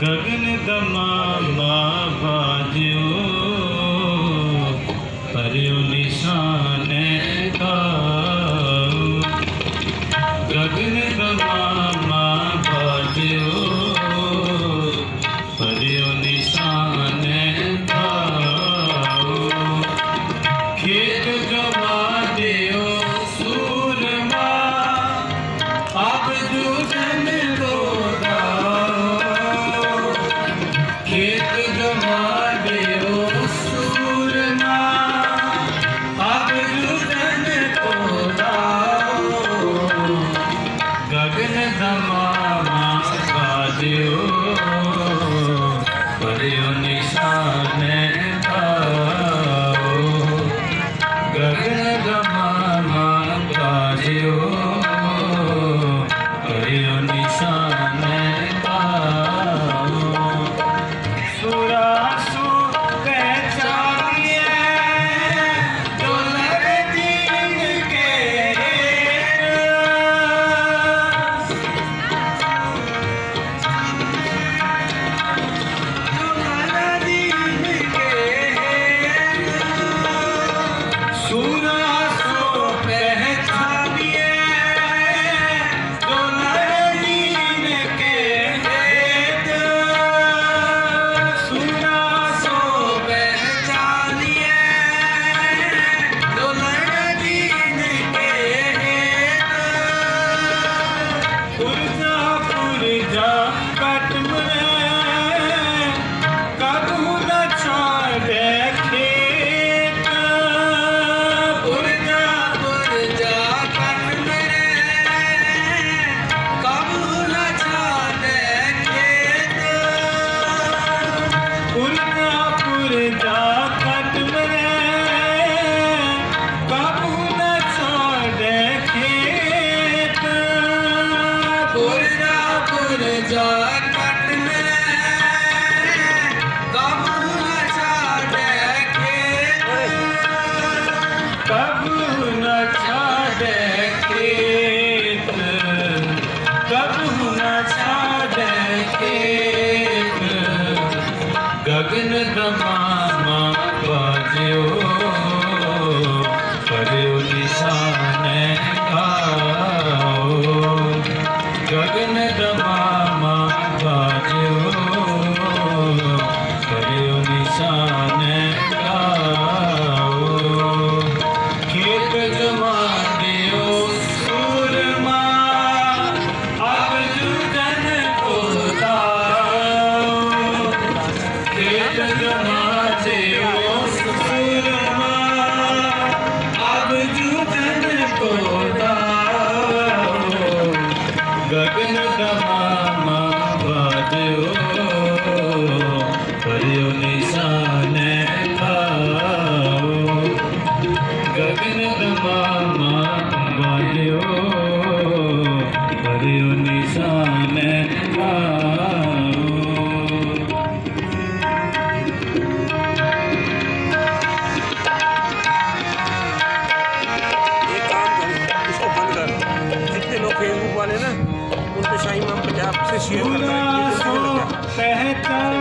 गगन दमामा बाजो परियो निशान खाओ। गगन दमामा बाजो परियो निशान खाओ। खेत जमा दियो सूरमा अब जूझन दो दाओ। खेत जमा दियो सूरमा अब जूझन दो दाओ। गगन दमामा बाजो परियो निशान खाओ। गगन दमामा बाजो परियो निशान खाओ। सुरासु पहचानिए डोलर दीन के। डोलर दीन के सुरासु पहचानिए डोलर दीन के हेत। सुरासु पहचानिए डोलर दीन के हेत। पुरजा पुरजा कट मरे कबहू न छोड़े खेत। पुरजा पुरजा कट मरे कबहू न छोड़े खेत। पुरजा पुरजा कट मरे कबहू न छोड़े खेत। पुरजा पुरजा कट मरे कबहू न छोड़े खेत। कबहू न छोड़े खेत। कबहू न छोड़े खेत। गगन दमामा बाजो परियो निशान खाओ। गगन दमामा बाजो परियो निशान खाओ। खेत जमा दियो सूरमा अब जूझन को दाओ। खेत जमा दियो सूरमा अब जूझन को दाओ। गगन दमामा बाजो परियो निशान खाओ। गगन दमामा बाजो परियो निशान खाओ। एक काम कर, इसको बंद कर। जितने लोग फेसबुक वाले ना उन पे शाही इमाम पंजाब से शेयर करता है। सुरासु पहचानिए